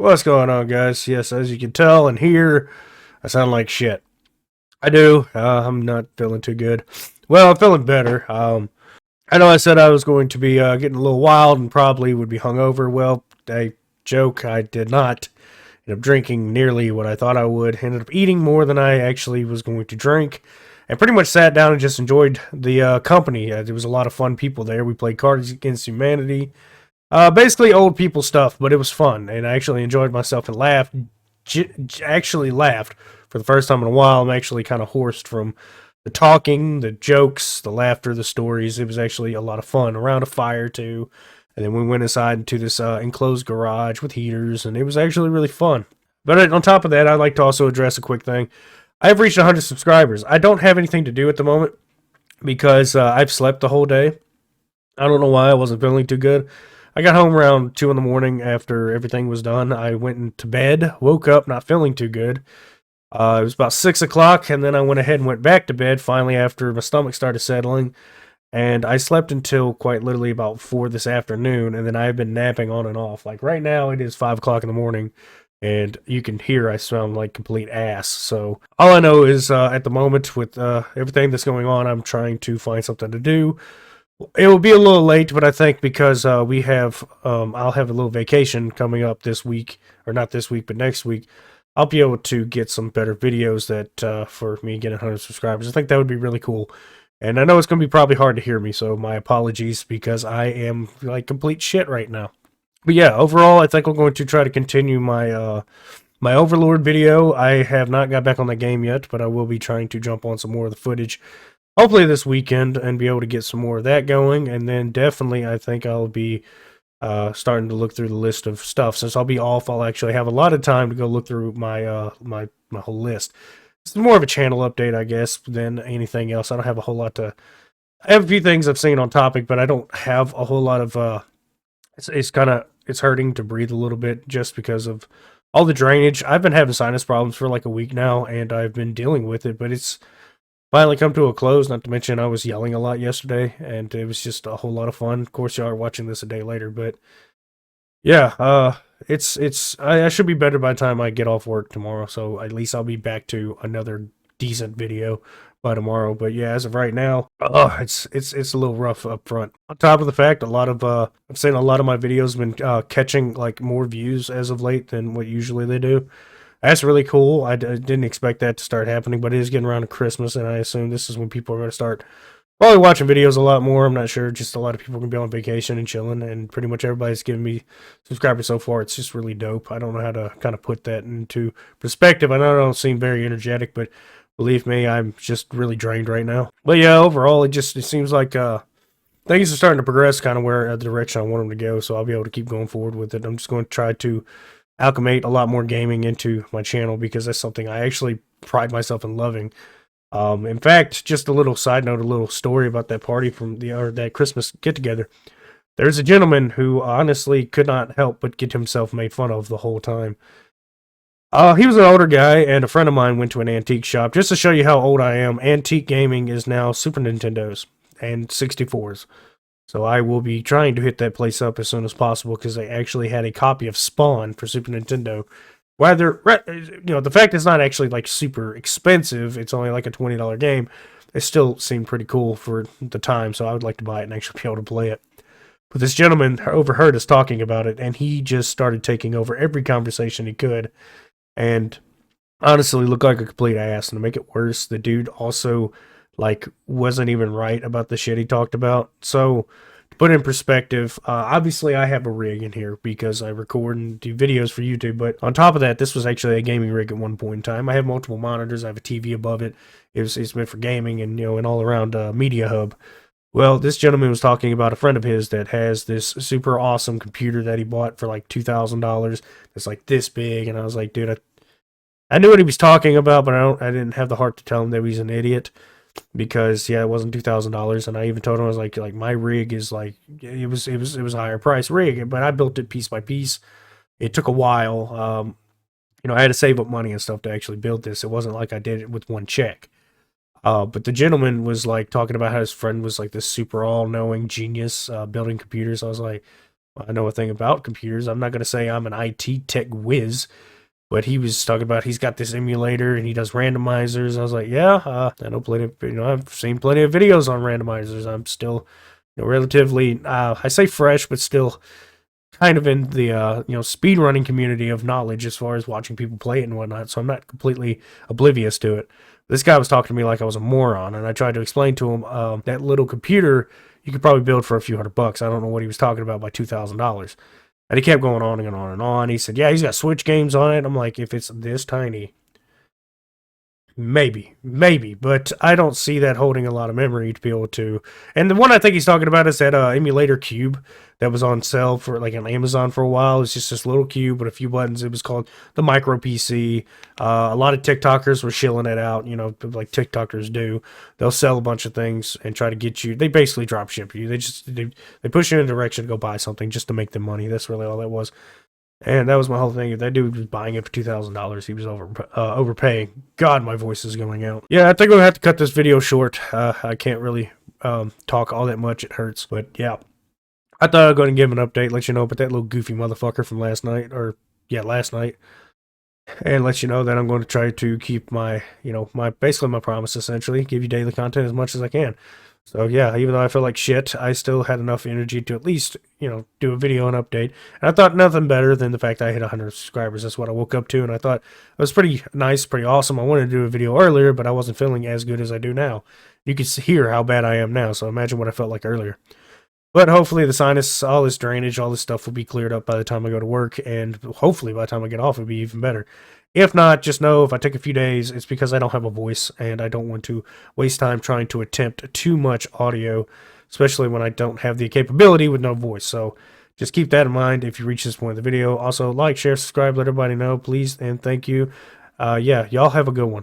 What's going on, guys? Yes, as you can tell and hear, I sound like shit. I do. I'm not feeling too good. Well, I'm feeling better. I know I said I was going to be getting a little wild and probably would be hungover. Well, I joke, I did not. Ended up drinking nearly what I thought I would. Ended up eating more than I actually was going to drink. And pretty much sat down and just enjoyed the company. There was a lot of fun people there. We played Cards Against Humanity. Basically old people stuff, but it was fun, and I actually enjoyed myself and laughed. Actually laughed for the first time in a while. I'm actually kind of hoarse from the talking, the jokes, the laughter, the stories. It was actually a lot of fun around a fire too. And then we went inside into this enclosed garage with heaters, and it was actually really fun. But on top of that, I'd like to also address a quick thing. I've reached 100 subscribers. I don't have anything to do at the moment because I've slept the whole day. I don't know why I wasn't feeling too good. I got home around 2 in the morning after everything was done. I went into bed, woke up not feeling too good. It was about 6 o'clock, and then I went ahead and went back to bed finally after my stomach started settling. And I slept until quite literally about 4 this afternoon, and then I've been napping on and off. Like right now, it is 5 o'clock in the morning, and you can hear I sound like complete ass. So all I know is at the moment, with everything that's going on, I'm trying to find something to do. It will be a little late, but I think because I'll have a little vacation coming up this week, or not this week, but next week. I'll be able to get some better videos that for me getting 100 subscribers. I think that would be really cool. And I know it's going to be probably hard to hear me, so my apologies because I am like complete shit right now. But yeah, overall, I think I'm going to try to continue my Overlord video. I have not got back on the game yet, but I will be trying to jump on some more of the footage hopefully this weekend and be able to get some more of that going. And then definitely, I think I'll be starting to look through the list of stuff. Since I'll be off, I'll actually have a lot of time to go look through my whole list. It's more of a channel update, I guess, than anything else. I don't have a whole lot to. I have a few things I've seen on topic, but I don't have a whole lot of. It's kind of it's hurting to breathe a little bit just because of all the drainage. I've been having sinus problems for like a week now, and I've been dealing with it, but it's finally come to a close. Not to mention, I was yelling a lot yesterday, and it was just a whole lot of fun. Of course, y'all are watching this a day later, but yeah, I should be better by the time I get off work tomorrow. So at least I'll be back to another decent video by tomorrow. But yeah, as of right now, it's a little rough up front. On top of the fact, a lot of I've seen a lot of my videos have been catching like more views as of late than what usually they do. That's really cool. I didn't expect that to start happening, but it is getting around to Christmas, and I assume this is when people are going to start probably watching videos a lot more. I'm not sure. Just a lot of people are going to be on vacation and chilling, and pretty much everybody's giving me subscribers so far. It's just really dope. I don't know how to kind of put that into perspective. I know I don't seem very energetic, but believe me, I'm just really drained right now. But yeah, overall, it seems like things are starting to progress kind of where the direction I want them to go, so I'll be able to keep going forward with it. I'm just going to try to acclimate a lot more gaming into my channel because that's something I actually pride myself in loving. In fact, just a little side note, a little story about that party from that Christmas get together. There's a gentleman who honestly could not help but get himself made fun of the whole time. He was an older guy, and a friend of mine went to an antique shop. Just to show you how old I am, antique gaming is now Super Nintendos and 64s. So I will be trying to hit that place up as soon as possible because they actually had a copy of Spawn for Super Nintendo. Whether the fact it's not actually like super expensive, it's only like a $20 game. It still seemed pretty cool for the time, so I would like to buy it and actually be able to play it. But this gentleman overheard us talking about it, and he just started taking over every conversation he could, and honestly looked like a complete ass. And to make it worse, the dude also like wasn't even right about the shit he talked about. So to put in perspective, obviously I have a rig in here because I record and do videos for YouTube, but on top of that, this was actually a gaming rig at one point in time. I have multiple monitors. I have a TV above it. It's meant for gaming and an all around media hub. Well, this gentleman was talking about a friend of his that has this super awesome computer that he bought for like $2,000. It's like this big, and I was like, dude, I knew what he was talking about, but I didn't have the heart to tell him that he's an idiot. Because yeah, it wasn't $2,000, and I even told him I was like my rig is like it was a higher price rig, but I built it piece by piece. It took a while. I had to save up money and stuff to actually build this. It wasn't like I did it with one check. But the gentleman was like talking about how his friend was like this super all-knowing genius building computers. I was like, I know a thing about computers. I'm not going to say I'm an IT tech whiz, but he was talking about he's got this emulator and he does randomizers. I was like, yeah, I know plenty of, I've seen plenty of videos on randomizers. I'm still, relatively, I say fresh, but still kind of in the, speed running community of knowledge as far as watching people play it and whatnot. So I'm not completely oblivious to it. This guy was talking to me like I was a moron, and I tried to explain to him that little computer you could probably build for a few $100. I don't know what he was talking about by $2,000. And he kept going on and on and on. He said, yeah, he's got Switch games on it. I'm like, if it's this tiny, maybe, but I don't see that holding a lot of memory to be able to. And the one I think he's talking about is that emulator cube that was on sale for like on Amazon for a while. It's just this little cube with a few buttons. It was called the Micro PC. A lot of TikTokers were shilling it out, like TikTokers do. They'll sell a bunch of things and try to get you. They basically drop ship you. They push you in a direction to go buy something just to make them money. That's really all that was. And that was my whole thing. If that dude was buying it for $2,000, he was overpaying. God, my voice is going out. Yeah, I think we'll have to cut this video short. I can't really talk all that much. It hurts. But yeah, I thought I'd go and give an update, let you know about that little goofy motherfucker from last night. Last night. And let you know that I'm going to try to keep my, basically my promise, essentially. Give you daily content as much as I can. So yeah, even though I felt like shit, I still had enough energy to at least, do a video and update. And I thought nothing better than the fact that I hit 100 subscribers. That's what I woke up to, and I thought it was pretty nice, pretty awesome. I wanted to do a video earlier, but I wasn't feeling as good as I do now. You can hear how bad I am now, so imagine what I felt like earlier. But hopefully the sinus, all this drainage, all this stuff will be cleared up by the time I go to work, and hopefully by the time I get off, it'll be even better. If not, just know if I take a few days, it's because I don't have a voice, and I don't want to waste time trying to attempt too much audio, especially when I don't have the capability with no voice. So just keep that in mind if you reach this point of the video. Also, like, share, subscribe, let everybody know, please, and thank you. Yeah, y'all have a good one.